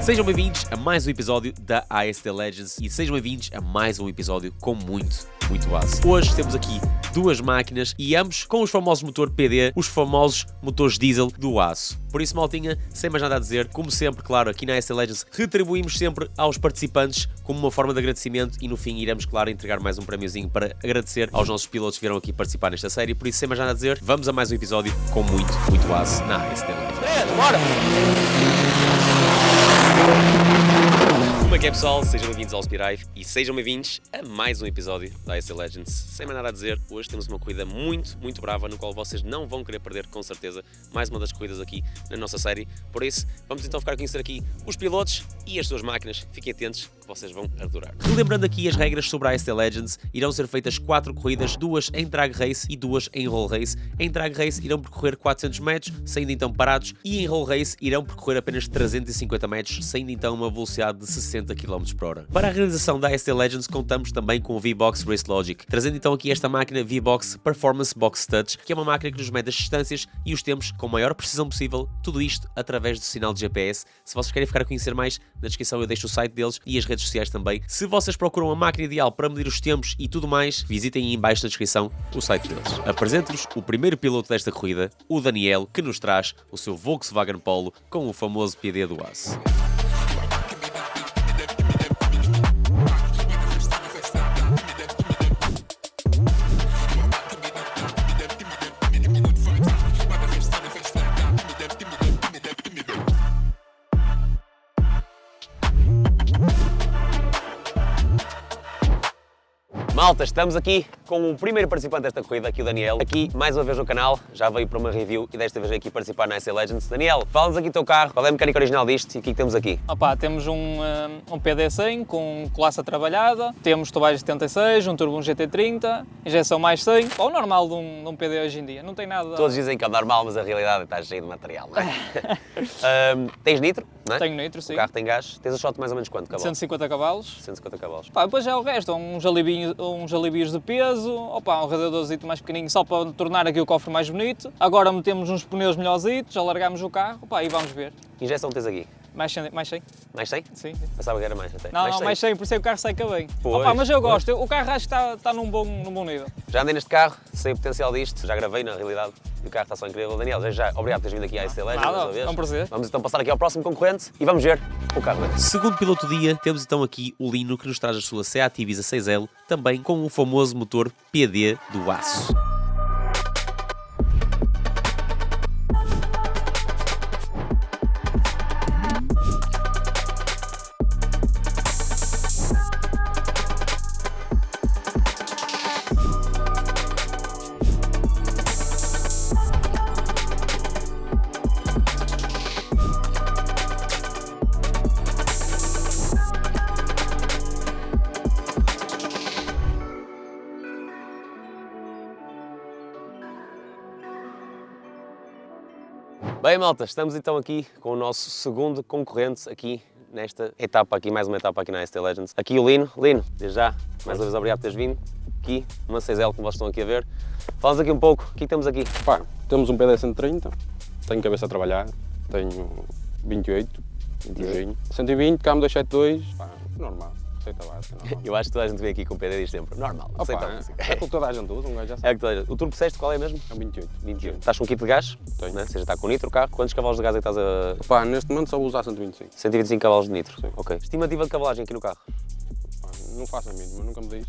Sejam bem-vindos a mais um episódio da AST Legends e sejam bem-vindos a mais um episódio com muito aço. Hoje temos aqui duas máquinas e ambos com os famosos motor PD, os famosos motores diesel do aço. Por isso, maltinha, sem mais nada a dizer, como sempre, claro, aqui na AST Legends retribuímos sempre aos participantes como uma forma de agradecimento e no fim iremos, claro, entregar mais um prémiozinho para agradecer aos nossos pilotos que vieram aqui participar nesta série. Por isso, sem mais nada a dizer, vamos a mais um episódio com muito aço na AST Legends. Bora! Como é que é, pessoal? Sejam bem-vindos ao Spirive e sejam bem-vindos a mais um episódio da AST Legends. Sem mais nada a dizer, hoje temos uma corrida muito brava, no qual vocês não vão querer perder, com certeza, mais uma das corridas aqui na nossa série. Por isso, vamos então ficar a conhecer aqui os pilotos e as suas máquinas. Fiquem atentos que vocês vão adorar. Lembrando aqui as regras sobre a AST Legends, irão ser feitas 4 corridas, 2 em Drag Race e 2 em Roll Race. Em Drag Race irão percorrer 400 metros, saindo então parados, e em Roll Race irão percorrer apenas 350 metros, saindo então uma velocidade de 60 km/h. Para a realização da AST Legends contamos também com o V-Box Race Logic, trazendo então aqui esta máquina V-Box Performance Box Touch, que é uma máquina que nos mede as distâncias e os tempos com a maior precisão possível, tudo isto através do sinal de GPS. Se vocês querem ficar a conhecer mais, na descrição eu deixo o site deles e as redes sociais também. Se vocês procuram a máquina ideal para medir os tempos e tudo mais, visitem aí em baixo na descrição o site deles. Apresento-vos o primeiro piloto desta corrida, o Daniel, que nos traz o seu Volkswagen Polo com o famoso PD do aço. Malta, estamos aqui com o primeiro participante desta corrida, aqui o Daniel, aqui mais uma vez no canal, já veio para uma review e desta vez veio aqui participar na AST Legends. Daniel, fala-nos aqui do teu carro, qual é a mecânica original disto e o que temos aqui? Temos um PD100 com colaça trabalhada, temos turbagem 76, um turbo GT30, injeção mais 100, o normal de um PD hoje em dia, não tem nada... Todos dizem que é o normal, mas a realidade está cheia de material, não é? Tens nitro, não é? Tenho nitro, sim. O carro tem gás, tens a shot mais ou menos quanto cavalos? 150 cavalos. 150 cavalos. Depois já é o resto, uns alibios de peso, um radiadorzito mais pequenininho só para tornar aqui o cofre mais bonito. Agora metemos uns pneus melhorzitos, alargamos o carro, e vamos ver. Que injeção tens aqui? Mais 100. Mais 100? Sim. Pensava que era mais até. Não, mais 100, por isso é que o carro sai bem. Pois, mas eu gosto, o carro acho que está num bom nível. Já andei neste carro, sei o potencial disto, já gravei na realidade e o carro está só incrível. Daniel, já obrigado por teres vindo aqui à AST Legends mais uma vez. É um prazer. Vamos então passar aqui ao próximo concorrente e vamos ver o carro. Segundo piloto do dia, temos então aqui o Lino, que nos traz a sua Seat Ibiza 6L, também com o famoso motor PD do aço. Bem, malta, estamos então aqui com o nosso segundo concorrente aqui nesta etapa aqui, mais uma etapa aqui na AST Legends. Aqui o Lino. Lino, desde já, mais uma vez obrigado por teres vindo. Aqui, uma 6L como vocês estão aqui a ver. Fala-nos aqui um pouco, o que temos aqui? Temos um PD 130, tenho cabeça a trabalhar, tenho 28, 120, câmbio 272, normal. Normal. Eu acho que toda a gente vem aqui com o PD diz sempre, normal, é que toda a gente usa, um gajo já sabe. É que toda a gente. O turbo disseste qual é mesmo? É 28. Estás com um kit de gás? Tenho. Né? Ou seja, está com nitro o carro. Quantos cavalos de gás é que estás a... Neste momento só vou usar 125. 125 cavalos de nitro. Sim. Ok. Estimativa de cavalagem aqui no carro? Não faço a mínima, nunca me disse.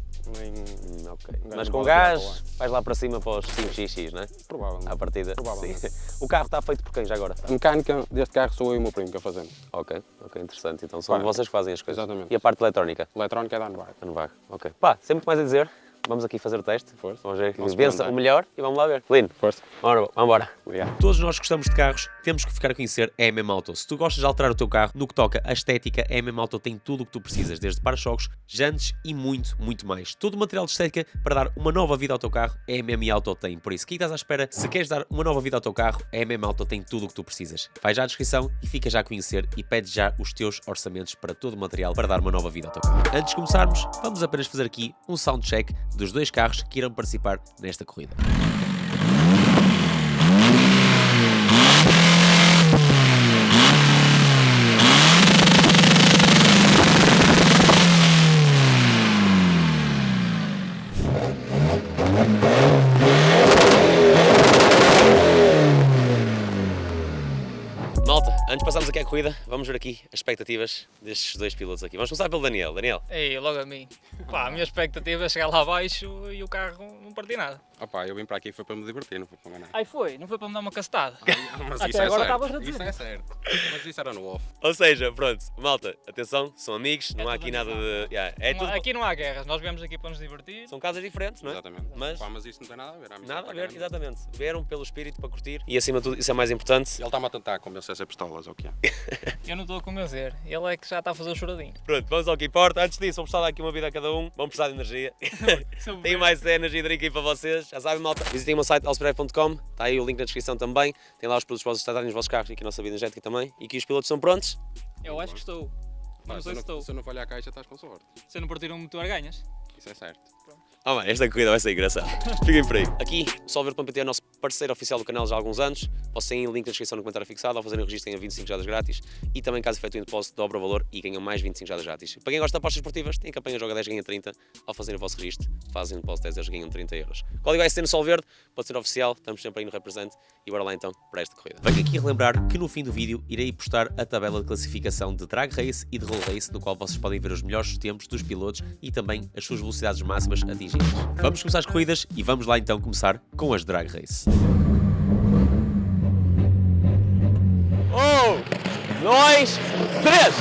Ok. Mas com gás, vais lá para cima para os 5xx, não é? Provavelmente. À partida. Provavelmente. Sim. O carro está feito por quem já agora? A mecânica deste carro sou eu e o meu primo que a fazemos. Ok, interessante. Então são vocês que fazem as coisas. Exatamente. E a parte eletrónica? Eletrónica é da Anvac. Anvac, ok. Sem muito mais a dizer, vamos aqui fazer o teste. Força. Vamos ver quem vença o melhor e vamos lá ver. Lino, força. Vamos embora. Obrigado. Todos nós gostamos de carros, temos que ficar a conhecer a MM Auto. Se tu gostas de alterar o teu carro, no que toca a estética, a MM Auto tem tudo o que tu precisas, desde para-choques, jantes e muito mais. Todo o material de estética para dar uma nova vida ao teu carro, a MM Auto tem. Por isso, o que estás à espera? Se queres dar uma nova vida ao teu carro, a MM Auto tem tudo o que tu precisas. Vai já à descrição e fica já a conhecer e pede já os teus orçamentos para todo o material para dar uma nova vida ao teu carro. Antes de começarmos, vamos apenas fazer aqui um soundcheck dos dois carros que irão participar nesta corrida. corrida, vamos ver aqui as expectativas destes dois pilotos aqui. Vamos começar pelo Daniel. Daniel, Ei, logo a mim. Pá, a minha expectativa é chegar lá abaixo e o carro não partir nada. Eu vim para aqui foi para me divertir, não foi para ganhar. Aí foi, não foi para me dar uma castada. Mas Até isso é agora certo. estavas a dizer. Isso é certo. Mas isso era no off. ou seja, pronto, malta, atenção, são amigos, não há tudo aqui nada amizade. de... É tudo... Aqui não há guerras, nós viemos aqui para nos divertir. São casas diferentes, não é? Exatamente. Mas- Mas isso não tem nada a ver. Nada a ver, exatamente. Vieram pelo espírito para curtir e acima de tudo, isso é mais importante. Ele está-me a tentar convencer a ser pistolas, ou o que é? Eu não estou a convencer, ele é que já está a fazer o choradinho. Pronto, vamos ao que importa. Antes disso, vamos precisar dar aqui uma vida a cada um. Vamos precisar de energia. Tenho mais energia drink aí para vocês. Já sabem, malta. Visitem o meu site alsperev.com. Está aí o link na descrição também. Tem lá os produtos para vocês tratarem nos vossos carros e aqui a nossa vida energética também. E que os pilotos estão prontos. Eu acho que estou. Não sei se estou. Se eu não falhar a caixa, estás com sorte. Se eu não partir um motor, ganhas. Isso é certo. Oh, mano, esta corrida vai ser engraçada. Fiquem por aí. Aqui, o Solverde.pt é o nosso parceiro oficial do canal já há alguns anos. Vocês têm o link na descrição no comentário fixado. Ao fazerem o registro, têm 25 jadas grátis. E também, caso efetuem depósito, dobra o valor e ganham mais 25 jadas grátis. Para quem gosta de apostas esportivas, tem campanha Joga 10 ganha 30. Ao fazerem o vosso registro, fazem depósito 10 euros, ganham 30 euros. Código SC no Solverde, pode ser oficial. Estamos sempre aí no represente. E bora lá então para esta corrida. Venho aqui relembrar que no fim do vídeo irei postar a tabela de classificação de Drag Race e de Roll Race, no qual vocês podem ver os melhores tempos dos pilotos e também as suas velocidades máximas atingidas. Vamos começar as corridas e vamos lá então começar com as Drag Race. 1, 2, 3!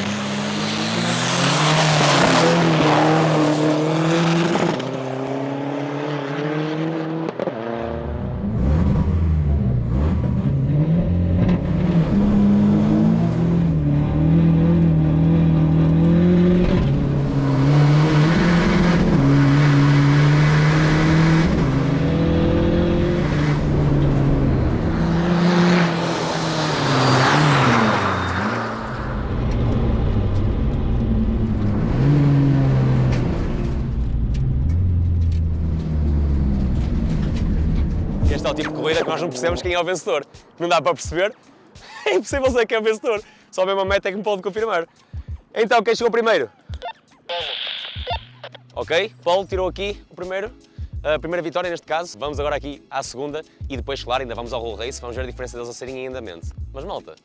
Este é o tipo de corrida que nós não percebemos quem é o vencedor. Não dá para perceber. É impossível saber quem é o vencedor. Só mesmo a meta é que me pode confirmar. Então, quem chegou primeiro? Ok, Paulo tirou aqui o primeiro. A primeira vitória neste caso. Vamos agora aqui à segunda e depois, claro, ainda vamos ao Roll Race. Vamos ver a diferença deles a serem em andamento. Mas malta,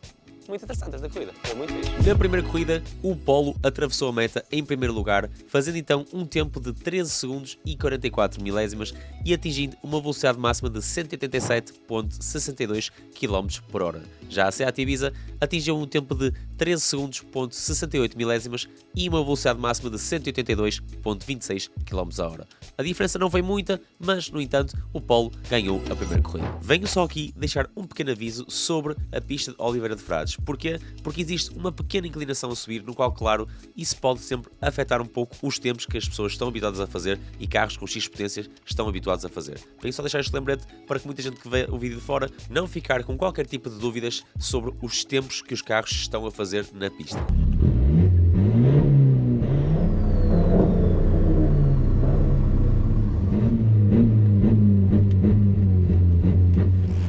muito interessante esta corrida. Foi muito fixe. Na primeira corrida, o Polo atravessou a meta em primeiro lugar, fazendo então um tempo de 13 segundos e 44 milésimas e atingindo uma velocidade máxima de 187.62 km/h. Já a Seat Ibiza atingiu um tempo de 13 segundos.68 milésimas e uma velocidade máxima de 182.26 km/h. A diferença não foi muita, mas no entanto o Polo ganhou a primeira corrida. Venho só aqui deixar um pequeno aviso sobre a pista de Oliveira de Frades. Porquê? Porque existe uma pequena inclinação a subir, no qual, claro, isso pode sempre afetar um pouco os tempos que as pessoas estão habituadas a fazer e carros com X potências estão habituados a fazer. Venho só deixar este lembrete para que muita gente que vê o vídeo de fora não ficar com qualquer tipo de dúvidas sobre os tempos que os carros estão a fazer na pista.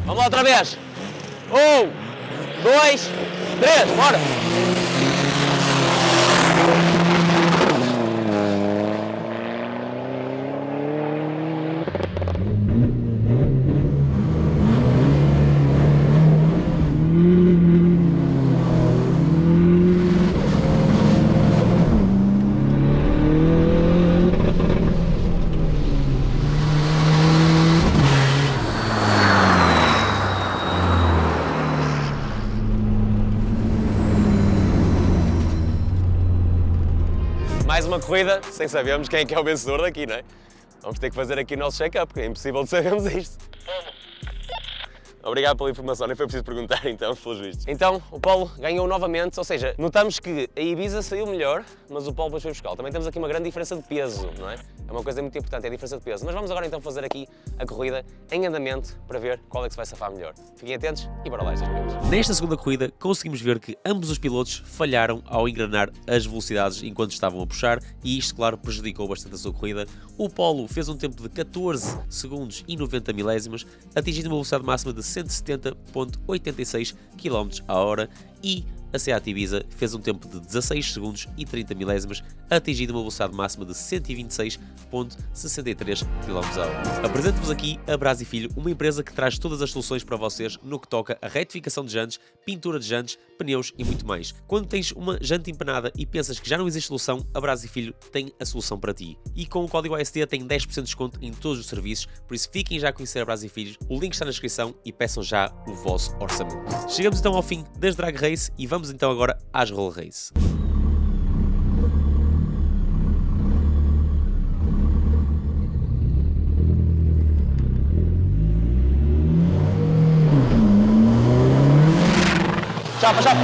Vamos lá outra vez! 1, 2, 3, bora! Mais uma corrida sem sabermos quem é que é o vencedor daqui, não é? Vamos ter que fazer aqui o nosso check-up, porque é impossível de sabermos isto. Obrigado pela informação, nem foi preciso perguntar então, pelos vistos. Então, o Paulo ganhou novamente, ou seja, notamos que a Ibiza saiu melhor, mas o Paulo depois foi buscar. Também temos aqui uma grande diferença de peso, não é? É uma coisa muito importante, é a diferença de peso. Mas vamos agora então fazer aqui a corrida em andamento para ver qual é que se vai safar melhor. Fiquem atentos e bora lá estas corridas. Nesta segunda corrida, conseguimos ver que ambos os pilotos falharam ao engrenar as velocidades enquanto estavam a puxar e isto, claro, prejudicou bastante a sua corrida. O Paulo fez um tempo de 14 segundos e 90 milésimas, atingindo uma velocidade máxima de 170.86 km/h e a Seat Ibiza fez um tempo de 16 segundos e 30 milésimas, atingindo uma velocidade máxima de 126.63 km/h. Apresento-vos aqui a Brasi Filho, uma empresa que traz todas as soluções para vocês no que toca a retificação de jantes, pintura de jantes, pneus e muito mais. Quando tens uma janta empanada e pensas que já não existe solução, a Braz e Filho tem a solução para ti. E com o código AST tem 10% de desconto em todos os serviços, por isso fiquem já a conhecer a Braz e Filhos, o link está na descrição e peçam já o vosso orçamento. Chegamos então ao fim das Drag Race e vamos então agora às Roll Race. Chapa, chapa!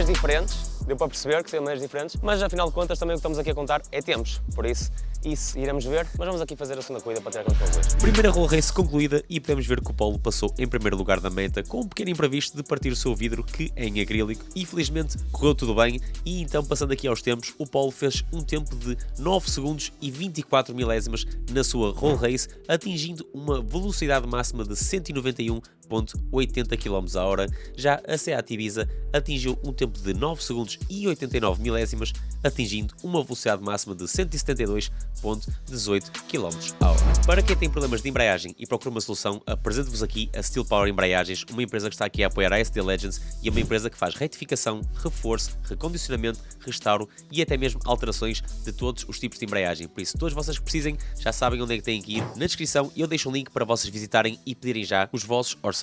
Diferentes, deu para perceber que são maneiras diferentes, mas afinal de contas também o que estamos aqui a contar é tempos, por isso iremos ver, mas vamos aqui fazer a segunda corrida para tirar as conclusões. Primeira roll race concluída e podemos ver que o Paulo passou em primeiro lugar da meta com um pequeno imprevisto de partir o seu vidro que é em acrílico e felizmente correu tudo bem e então passando aqui aos tempos, o Paulo fez um tempo de 9 segundos e 24 milésimas na sua roll race, atingindo uma velocidade máxima de 191,80 km/h. Já a Seat Ibiza atingiu um tempo de 9 segundos e 89 milésimas, atingindo uma velocidade máxima de 172,18 km/h. Para quem tem problemas de embreagem e procura uma solução, apresento-vos aqui a Steel Power Embreagens, uma empresa que está aqui a apoiar a AST Legends e é uma empresa que faz retificação, reforço, recondicionamento, restauro e até mesmo alterações de todos os tipos de embreagem. Por isso, todos vocês que precisem já sabem onde é que têm que ir. Na descrição eu deixo um link para vocês visitarem e pedirem já os vossos orçamentos.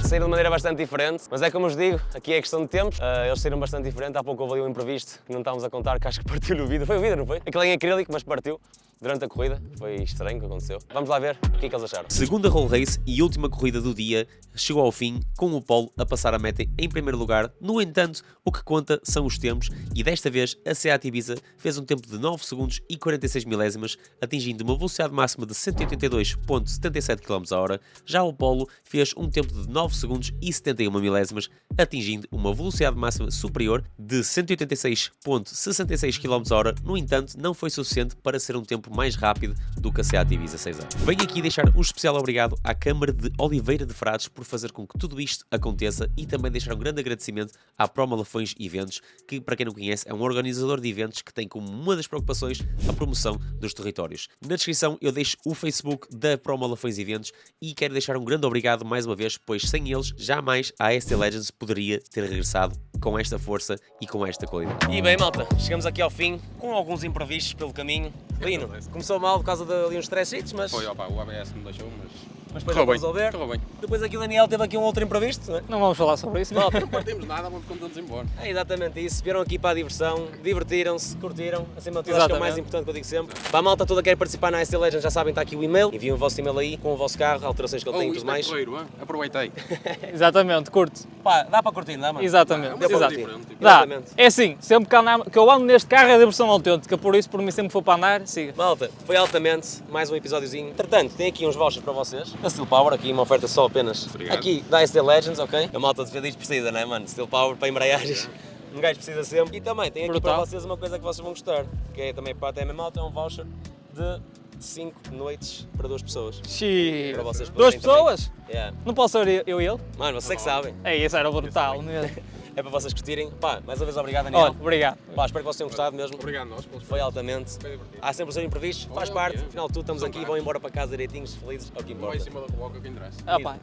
Saíram de maneira bastante diferente, mas é como eu vos digo, aqui é questão de tempos, eles saíram bastante diferente, há pouco houve ali um imprevisto que não estávamos a contar, que acho que partiu o vidro, foi o vidro, não foi? Aquilo em acrílico, mas partiu durante a corrida, foi estranho o que aconteceu. Vamos lá ver o que é que eles acharam. Segunda roll race e última corrida do dia chegou ao fim, com o Paulo a passar a meta em primeiro lugar, no entanto, o que conta são os tempos e desta vez a Seat Ibiza fez um tempo de 9 segundos e 46 milésimas, atingindo uma velocidade máxima de 182,77 km/h, já o Polo fez um tempo de 9 segundos e 71 milésimas, atingindo uma velocidade máxima superior de 186,66 km/h, no entanto, não foi suficiente para ser um tempo mais rápido do que a Seat Ibiza 6 anos. Venho aqui deixar um especial obrigado à Câmara de Oliveira de Frades por fazer com que tudo isto aconteça e também deixar um grande agradecimento à Proma Lafões Eventos, que, para quem não conhece, é um organizador de eventos que tem como uma das preocupações a promoção dos territórios. Na descrição eu deixo o Facebook da Proma Lafões Eventos e quero deixar um grande obrigado mais uma vez, pois sem eles jamais a AST Legends poderia ter regressado com esta força e com esta qualidade. E bem, malta, chegamos aqui ao fim, com alguns imprevistos pelo caminho. Lino, começou mal por causa de ali uns stressitos, mas... Foi, opa, o ABS me deixou, mas depois vamos resolver. Correu bem. Depois aqui o Daniel teve aqui um outro imprevisto, não é? Não vamos falar sobre isso, Malta, Não partimos nada, vamos quando embora. é exatamente isso. Vieram aqui para a diversão, divertiram-se, curtiram. Acima de tudo, acho que é o mais importante que eu digo sempre. Para a malta toda que quer participar na AST Legends, já sabem, está aqui o e-mail. Enviem o vosso e-mail aí com o vosso carro, alterações que ele tem e tudo mais. Correiro, aproveitei. Exatamente, curte. Pá, dá para curtir, não dá, mano? Exatamente, Deu para exato. diferente, tipo. Dá. Exatamente. É assim, sempre que eu ando neste carro é diversão autêntica, por isso, por mim, sempre que for para andar, siga. Malta, foi altamente mais um episódiozinho. Entretanto, tem aqui uns vouchers para vocês. Da Steel Power, aqui uma oferta só apenas Obrigado. aqui da AST Legends, ok? A malta de diz precisa, não é, mano? Steel Power para embreagens. Um gajo precisa sempre. E também tem aqui Brutal. para vocês uma coisa que vocês vão gostar, que é também para a TM Malta, é um voucher de 5 noites para 2 pessoas. Xiii. Para vocês Duas poderem também. pessoas? Yeah. Não posso ser eu e ele? Mano, vocês é que sabem. É, isso era brutal mesmo. é para vocês curtirem. Pá, mais uma vez obrigado, Daniel. Olha, obrigado. Pá, espero que vocês tenham gostado mesmo. Obrigado nós pelos Foi altamente. Foi divertido. Há sempre os seus imprevistos, faz parte. Afinal de tudo, estamos aqui, vão embora para casa direitinhos, felizes, é o que Vai em importa. cima da coloca, o que interessa.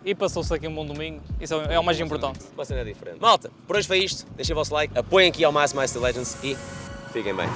E passou-se aqui um bom domingo, isso é o mais importante. Uma cena diferente. Malta, por hoje foi isto. Deixem o vosso like, apoiem aqui ao máximo a SC Legends e fiquem bem.